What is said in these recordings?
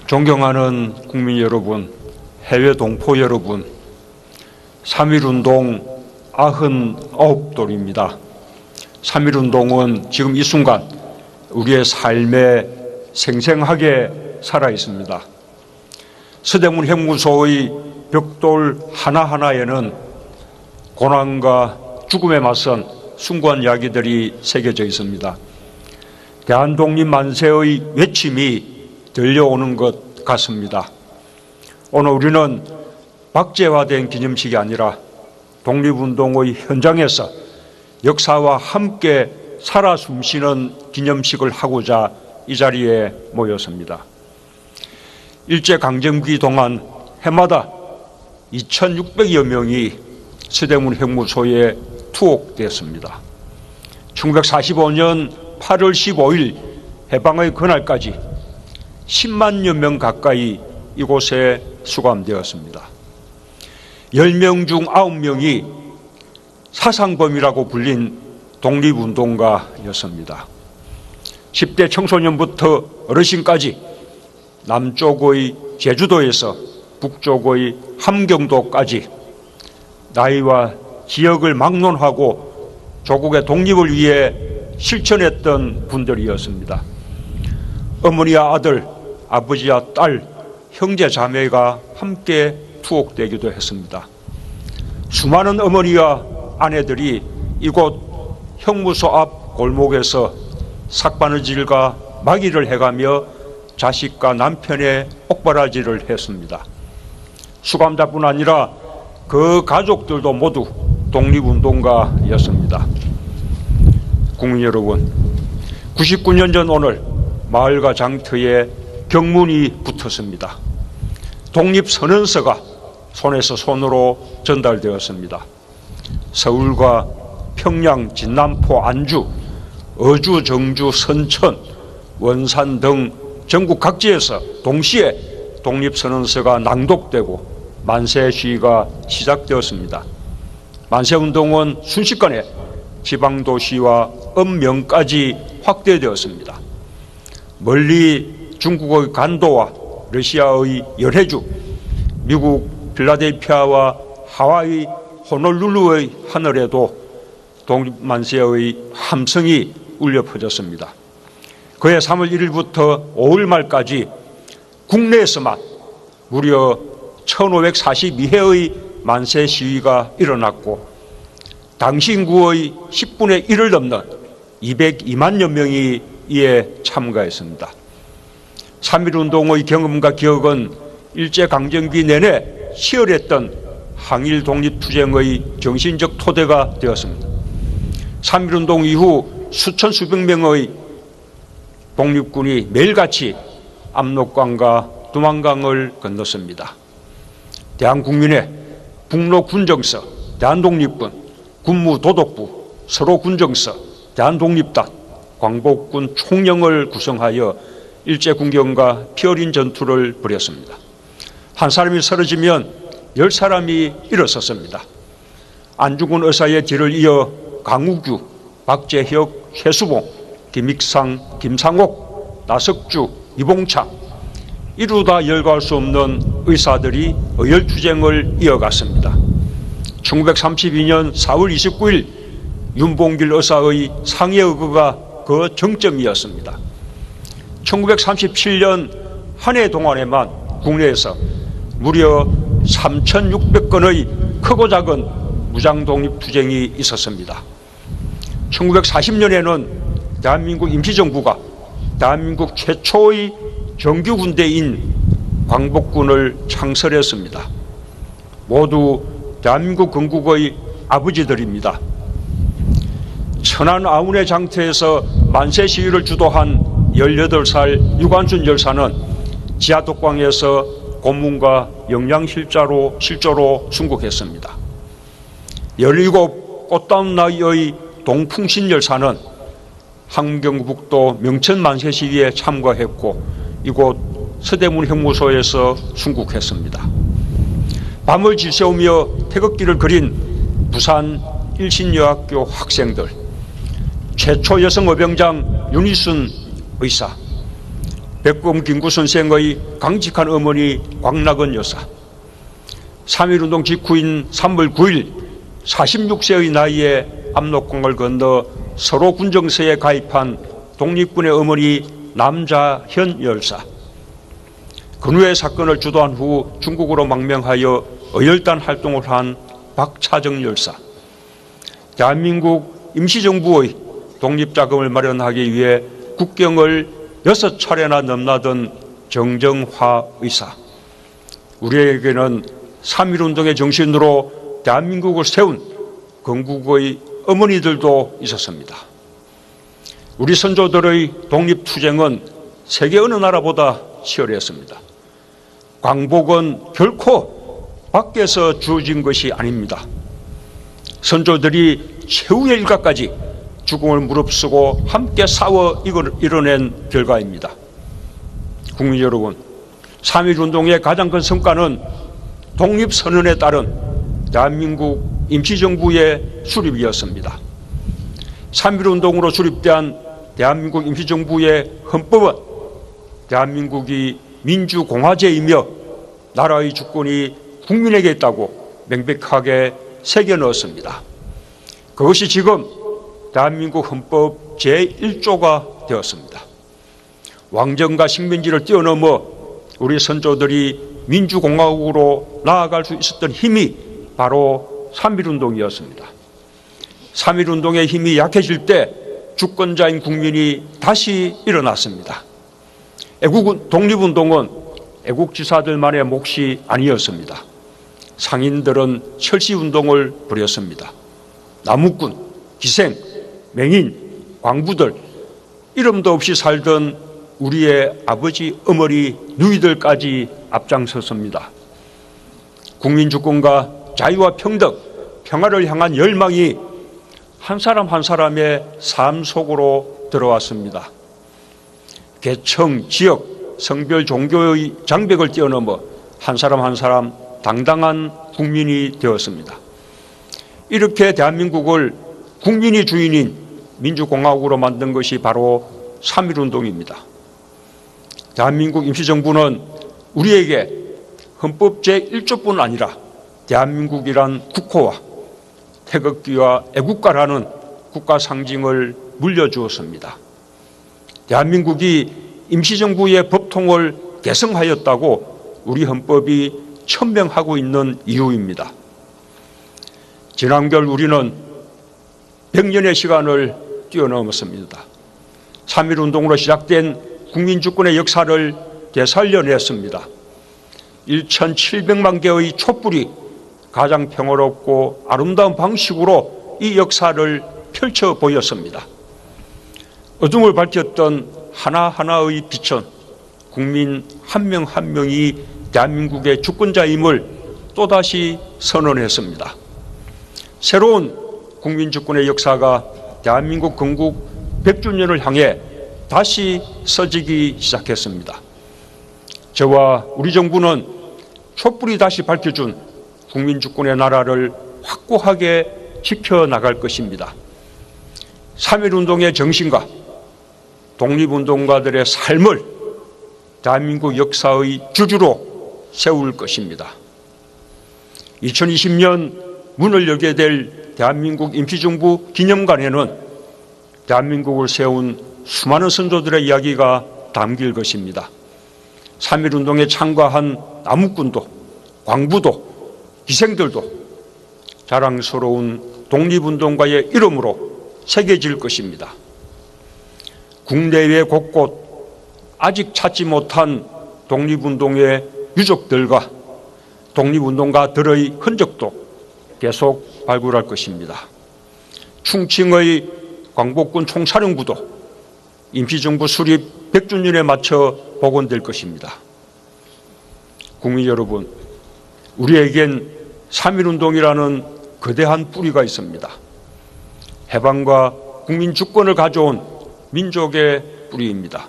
존경하는 국민 여러분, 해외 동포 여러분, 3.1운동 99돌입니다. 3.1운동은 지금 이 순간 우리의 삶에 생생하게 살아 있습니다. 서대문 형무소의 벽돌 하나하나에는 고난과 죽음에 맞선 숭고한 이야기들이 새겨져 있습니다. 대한독립 만세의 외침이 들려오는 것 같습니다. 오늘 우리는 박제화된 기념식이 아니라 독립운동의 현장에서 역사와 함께 살아 숨쉬는 기념식을 하고자 이 자리에 모였습니다. 일제강점기 동안 해마다 2,600여 명이 서대문 형무소에 투옥되었습니다. 1945년 8월 15일 해방의 그날까지 10만여 명 가까이 이곳에 수감되었습니다. 10명 중 9명이 사상범이라고 불린 독립운동가였습니다. 10대 청소년부터 어르신까지 남쪽의 제주도에서 북쪽의 함경도까지 나이와 지역을 막론하고 조국의 독립을 위해 실천했던 분들이었습니다. 어머니와 아들, 아버지와 딸, 형제 자매가 함께 투옥되기도 했습니다. 수많은 어머니와 아내들이 이곳 형무소 앞 골목에서 삭바느질과 마기를 해가며 자식과 남편의 옥바라지를 했습니다. 수감자뿐 아니라 그 가족들도 모두 독립운동가였습니다. 국민 여러분, 99년 전 오늘 마을과 장터에 경문이 붙었습니다. 독립선언서가 손에서 손으로 전달되었습니다. 서울과 평양, 진남포, 안주, 어주, 정주, 선천, 원산 등 전국 각지에서 동시에 독립선언서가 낭독되고 만세 시위가 시작되었습니다. 만세운동은 순식간에 지방도시와 읍면까지 확대되었습니다. 멀리 중국의 간도와 러시아의 열해주, 미국 필라델피아와 하와이 호놀룰루의 하늘에도 독립만세의 함성이 울려 퍼졌습니다. 그해 3월 1일부터 5월 말까지 국내에서만 무려 1542회의 만세 시위가 일어났고 당시 인구의 10분의 1을 넘는 202만여 명이 이에 참가했습니다. 3.1운동의 경험과 기억은 일제강점기 내내 치열했던 항일 독립투쟁의 정신적 토대가 되었습니다. 3.1운동 이후 수천 수백 명의 독립군이 매일같이 압록강과 두만강을 건넜습니다. 대한국민회, 북로군정서, 대한독립군, 군무도독부, 서로군정서, 대한독립단, 광복군 총령을 구성하여 일제군경과 피 어린 전투를 벌였습니다. 한 사람이 쓰러지면 10사람이 일어섰습니다. 안중근 의사의 뒤를 이어 강우규, 박재혁, 최수봉, 김익상, 김상옥, 나석주, 이봉창, 이루다 열거할 수 없는 의사들이 의열투쟁을 이어갔습니다. 1932년 4월 29일 윤봉길 의사의 상해의거가 그 정점이었습니다. 1937년 한 해 동안에만 국내에서 무려 3,600건의 크고 작은 무장독립투쟁이 있었습니다. 1940년에는 대한민국 임시정부가 대한민국 최초의 정규군대인 광복군을 창설했습니다. 모두 대한민국 건국의 아버지들입니다. 천안 아운의 장터에서 만세 시위를 주도한 18살 유관순 열사는 지하독방에서 고문과 영양실조로 순국했습니다. 17 꽃다운 나이의 동풍신 열사는 함경북도 명천 만세 시위에 참가했고 이곳 서대문 형무소에서 순국했습니다. 밤을 지새우며 태극기를 그린 부산 일신여학교 학생들, 최초 여성 의병장 윤희순 의사, 백범 김구 선생의 강직한 어머니 광락은 여사, 3.1운동 직후인 3월 9일 46세의 나이에 압록강을 건너 서로 군정서에 가입한 독립군의 어머니 남자현 열사, 근후의 사건을 주도한 후 중국으로 망명하여 어열단 활동을 한 박차정 열사, 대한민국 임시정부의 독립자금을 마련하기 위해 국경을 6차례나 넘나든 정정화 의사, 우리에게는 3.1운동의 정신으로 대한민국을 세운 건국의 어머니들도 있었습니다. 우리 선조들의 독립투쟁은 세계 어느 나라보다 치열했습니다. 광복은 결코 밖에서 주어진 것이 아닙니다. 선조들이 최후의 일각까지 죽음을 무릅쓰고 함께 싸워 이뤄낸 결과입니다. 국민 여러분, 3.1운동의 가장 큰 성과는 독립선언에 따른 대한민국 임시정부의 수립이었습니다. 3.1운동으로 수립된 대한민국 임시정부의 헌법은 대한민국이 민주공화제이며 나라의 주권이 국민에게 있다고 명백하게 새겨 넣었습니다. 그것이 지금 대한민국 헌법 제1조가 되었습니다. 왕정과 식민지를 뛰어넘어 우리 선조들이 민주공화국으로 나아갈 수 있었던 힘이 바로 3.1운동이었습니다. 3.1운동의 힘이 약해질 때 주권자인 국민이 다시 일어났습니다. 독립운동은 애국지사들만의 몫이 아니었습니다. 상인들은 철시운동을 벌였습니다. 남욱군, 기생, 맹인, 광부들, 이름도 없이 살던 우리의 아버지, 어머니, 누이들까지 앞장섰습니다. 국민주권과 자유와 평등, 평화를 향한 열망이 한 사람 한 사람의 삶 속으로 들어왔습니다. 계층, 지역, 성별, 종교의 장벽을 뛰어넘어 한 사람 한 사람 당당한 국민이 되었습니다. 이렇게 대한민국을 국민이 주인인 민주공화국으로 만든 것이 바로 3.1운동입니다. 대한민국 임시정부는 우리에게 헌법 제1조뿐 아니라 대한민국이란 국호와 태극기와 애국가라는 국가 상징을 물려주었습니다. 대한민국이 임시정부의 법통을 개성하였다고 우리 헌법이 천명하고 있는 이유입니다. 지난결 우리는 100년의 시간을 뛰어넘었습니다. 3.1운동으로 시작된 국민주권의 역사를 되살려냈습니다. 1,700만 개의 촛불이 가장 평화롭고 아름다운 방식으로 이 역사를 펼쳐 보였습니다. 어둠을 밝혔던 하나하나의 빛은 국민 한 명 한 명이 대한민국의 주권자임을 또다시 선언했습니다. 새로운 국민주권의 역사가 대한민국 건국 100주년을 향해 다시 써지기 시작했습니다. 저와 우리 정부는 촛불이 다시 밝혀준 국민주권의 나라를 확고하게 지켜나갈 것입니다. 3.1운동의 정신과 독립운동가들의 삶을 대한민국 역사의 주주로 세울 것입니다. 2020년 문을 열게 될 대한민국 임시정부 기념관에는 대한민국을 세운 수많은 선조들의 이야기가 담길 것입니다. 3.1운동에 참가한 남욱군도, 광부도, 기생들도 자랑스러운 독립운동가의 이름으로 새겨질 것입니다. 국내외 곳곳 아직 찾지 못한 독립운동의 유족들과 독립운동가들의 흔적도 계속 발굴할 것입니다. 충칭의 광복군 총사령부도 임시정부 수립 100주년에 맞춰 복원될 것입니다. 국민 여러분, 우리에겐 3.1운동이라는 거대한 뿌리가 있습니다. 해방과 국민주권을 가져온 민족의 뿌리입니다.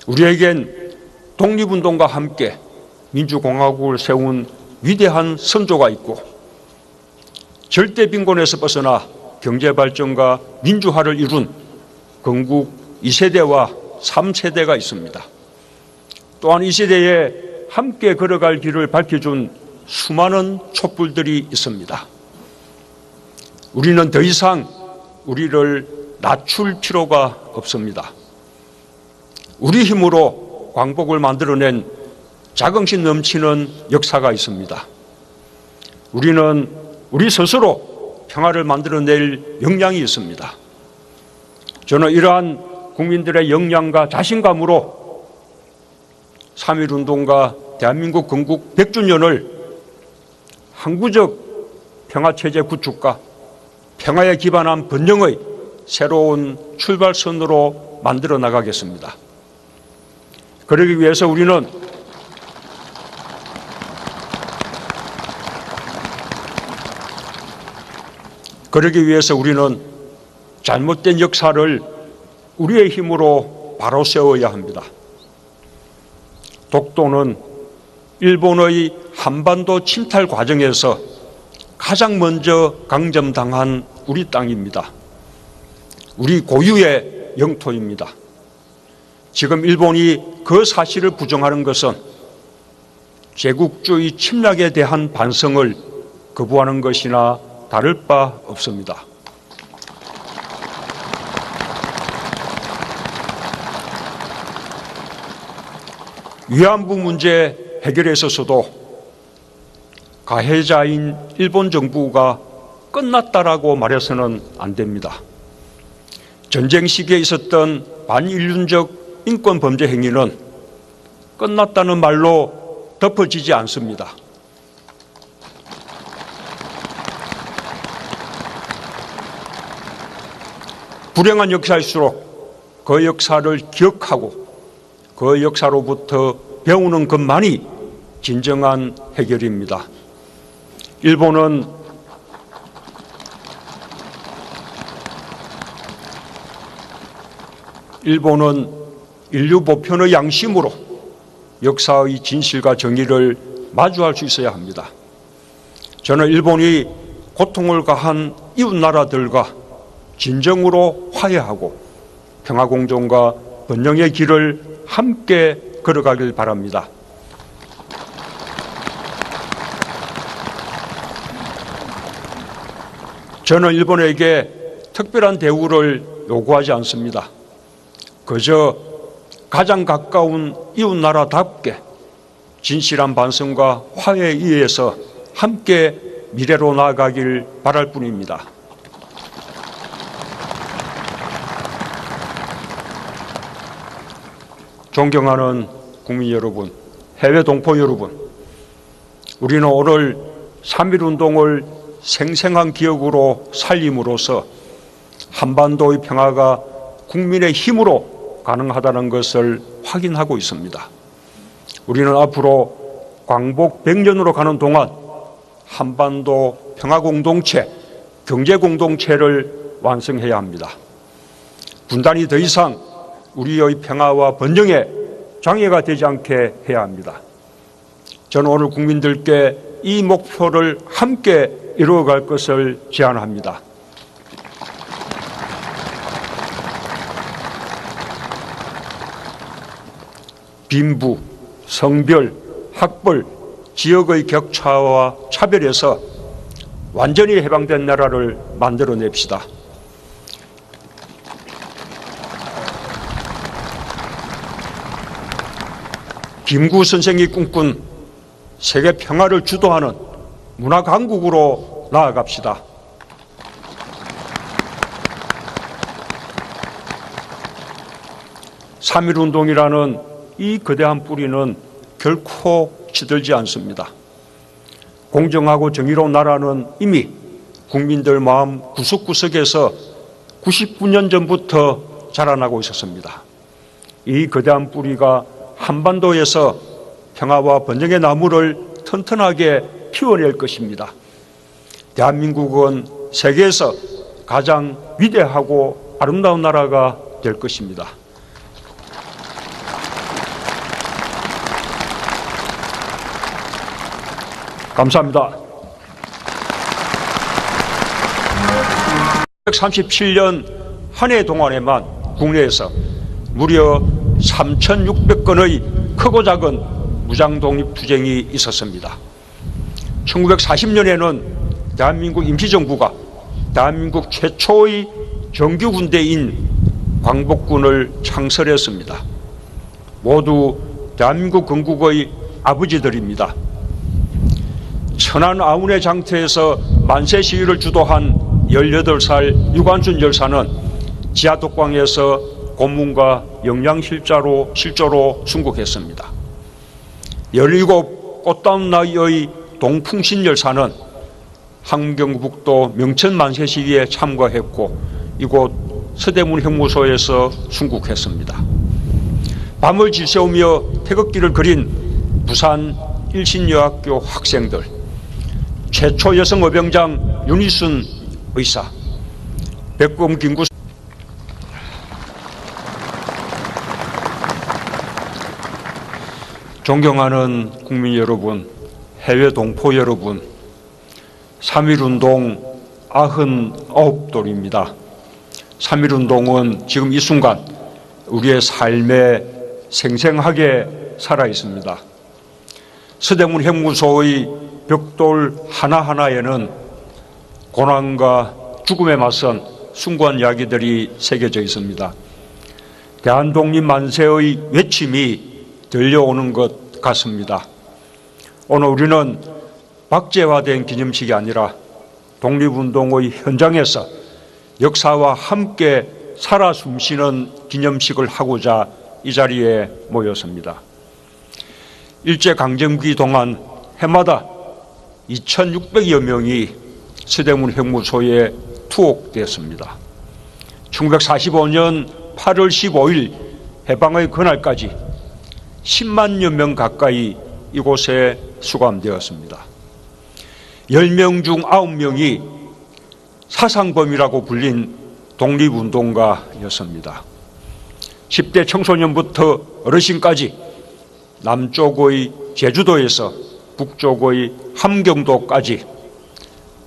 우리에겐 독립운동과 함께 민주공화국을 세운 위대한 선조가 있고 절대 빈곤에서 벗어나 경제발전과 민주화를 이룬 건국 2세대와 3세대가 있습니다. 또한 이 시대에 함께 걸어갈 길을 밝혀준 수많은 촛불들이 있습니다. 우리는 더 이상 우리를 낮출 필요가 없습니다. 우리 힘으로 광복을 만들어낸 자긍심 넘치는 역사가 있습니다. 우리는 우리 스스로 평화를 만들어낼 역량이 있습니다. 저는 이러한 국민들의 역량과 자신감으로 3.1운동과 대한민국 건국 100주년을 항구적 평화체제 구축과 평화에 기반한 번영의 새로운 출발선으로 만들어 나가겠습니다. 그러기 위해서 우리는 잘못된 역사를 우리의 힘으로 바로 세워야 합니다. 독도는 일본의 한반도 침탈 과정에서 가장 먼저 강점당한 우리 땅입니다. 우리 고유의 영토입니다. 지금 일본이 그 사실을 부정하는 것은 제국주의 침략에 대한 반성을 거부하는 것이나 다를 바 없습니다. 위안부 문제 해결에 있어서도 가해자인 일본 정부가 끝났다라고 말해서는 안 됩니다. 전쟁 시기에 있었던 반인륜적 인권 범죄 행위는 끝났다는 말로 덮어지지 않습니다. 불행한 역사일수록 그 역사를 기억하고 그 역사로부터 배우는 것만이 진정한 해결입니다. 일본은 인류 보편의 양심으로 역사의 진실과 정의를 마주할 수 있어야 합니다. 저는 일본이 고통을 가한 이웃 나라들과 진정으로 화해하고 평화공존과 번영의 길을 함께 걸어가길 바랍니다. 저는 일본에게 특별한 대우를 요구하지 않습니다. 그저 가장 가까운 이웃 나라답게 진실한 반성과 화해에 의해서 함께 미래로 나아가길 바랄 뿐입니다. 존경하는 국민 여러분, 해외 동포 여러분, 우리는 오늘 3.1운동을 생생한 기억으로 살림으로써 한반도의 평화가 국민의 힘으로 가능하다는 것을 확인하고 있습니다. 우리는 앞으로 광복 100년으로 가는 동안 한반도 평화공동체, 경제공동체를 완성해야 합니다. 분단이 더 이상 우리의 평화와 번영에 장애가 되지 않게 해야 합니다. 저는 오늘 국민들께 이 목표를 함께 이루어갈 것을 제안합니다. 빈부, 성별, 학벌, 지역의 격차와 차별에서 완전히 해방된 나라를 만들어냅시다. 김구 선생이 꿈꾼 세계 평화를 주도하는 문화 강국으로 나아갑시다. (3.1운동이라는) 이 거대한 뿌리는 결코 시들지 않습니다. 공정하고 정의로운 나라는 이미 국민들 마음 구석구석에서 99년 전부터 자라나고 있었습니다. 이 거대한 뿌리가 한반도에서 평화와 번영의 나무를 튼튼하게 피워낼 것입니다. 대한민국은 세계에서 가장 위대하고 아름다운 나라가 될 것입니다. 감사합니다. 1937년 한 해 동안에만 국내에서 무려 3,600건의 크고 작은 무장 독립투쟁이 있었습니다. 1940년에는 대한민국 임시정부가 대한민국 최초의 정규군대인 광복군을 창설했습니다. 모두 대한민국 건국의 아버지들입니다. 천안 아운의 장터에서 만세 시위를 주도한 18살 유관순 열사는 지하독방에서 고문과 영양실조로 순국했습니다. 17 꽃다운 나이의 동풍신 열사는 함경북도 명천 만세 시위에 참가했고 이곳 서대문 형무소에서 순국했습니다. 밤을 지새우며 태극기를 그린 부산 일신여학교 학생들, 최초 여성 의병장 윤희순 의사, 백범 김구 존경하는 국민 여러분, 해외 동포 여러분, 3.1운동 99돌입니다. 3.1운동은 지금 이 순간 우리의 삶에 생생하게 살아 있습니다. 서대문 형무소의 벽돌 하나하나에는 고난과 죽음에 맞선 숭고한 이야기들이 새겨져 있습니다. 대한독립 만세의 외침이 들려오는 것 같습니다. 오늘 우리는 박제화된 기념식이 아니라 독립운동의 현장에서 역사와 함께 살아 숨쉬는 기념식을 하고자 이 자리에 모였습니다. 일제강점기 동안 해마다 2,600여 명이 서대문 형무소에 투옥되었습니다. 1945년 8월 15일 해방의 그날까지 10만여 명 가까이 이곳에 수감되었습니다. 10명 중 9명이 사상범이라고 불린 독립운동가였습니다. 10대 청소년부터 어르신까지 남쪽의 제주도에서 북쪽의 함경도까지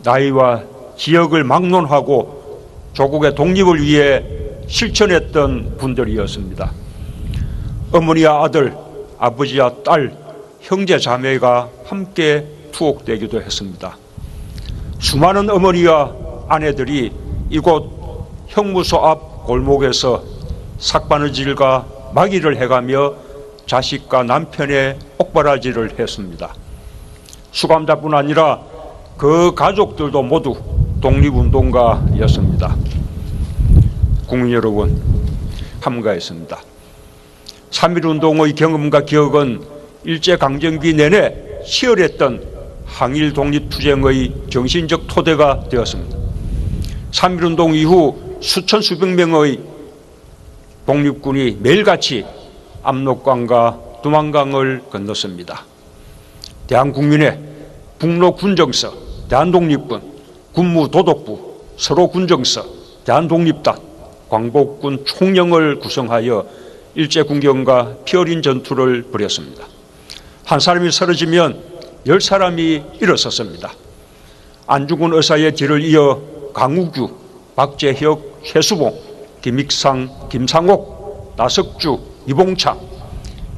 나이와 지역을 막론하고 조국의 독립을 위해 실천했던 분들이었습니다. 어머니와 아들, 아버지와 딸, 형제 자매가 함께 투옥되기도 했습니다. 수많은 어머니와 아내들이 이곳 형무소 앞 골목에서 삭바느질과 마기를 해가며 자식과 남편의 옥바라지를 했습니다. 수감자뿐 아니라 그 가족들도 모두 독립운동가였습니다. 국민 여러분, 함가했습니다. 3.1운동의 경험과 기억은 일제강점기 내내 치열했던 항일 독립투쟁의 정신적 토대가 되었습니다. 3.1운동 이후 수천 수백 명의 독립군이 매일같이 압록강과 두만강을 건넜습니다. 대한국민의 북로군정서, 대한독립군, 군무도독부, 서로군정서, 대한독립단, 광복군 총령을 구성하여 일제군경과 피 어린 전투를 벌였습니다. 한 사람이 쓰러지면 10사람이 일어섰습니다. 안중근 의사의 뒤를 이어 강우규, 박재혁, 최수봉, 김익상, 김상옥, 나석주, 이봉창,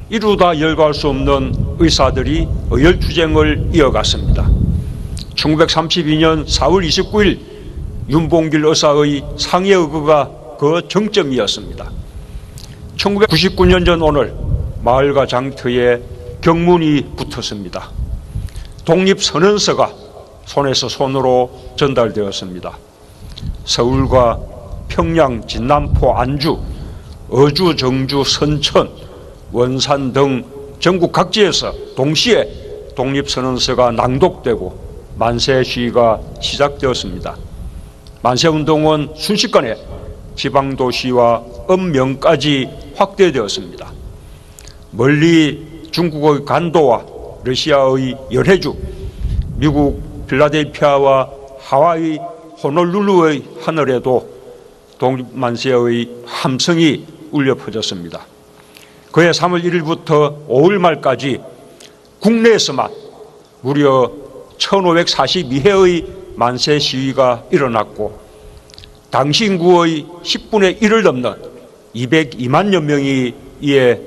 이루다 열거할 수 없는 의사들이 의열투쟁을 이어갔습니다. 1932년 4월 29일 윤봉길 의사의 상해의거가 그 정점이었습니다. 1999년 전 오늘 마을과 장터에 경문이 붙었습니다. 독립선언서가 손에서 손으로 전달되었습니다. 서울과 평양, 진남포, 안주, 어주, 정주, 선천, 원산 등 전국 각지에서 동시에 독립선언서가 낭독되고 만세 시위가 시작되었습니다. 만세운동은 순식간에 지방도시와 읍면까지 확대되었습니다. 멀리 중국의 간도와 러시아의 열해주, 미국 필라델피아와 하와이 호놀룰루의 하늘에도 독립만세의 함성이 울려 퍼졌습니다. 그해 3월 1일부터 5월 말까지 국내에서만 무려 1542회의 만세 시위가 일어났고 당시 인구의 10분의 1을 넘는 202만여 명이 이에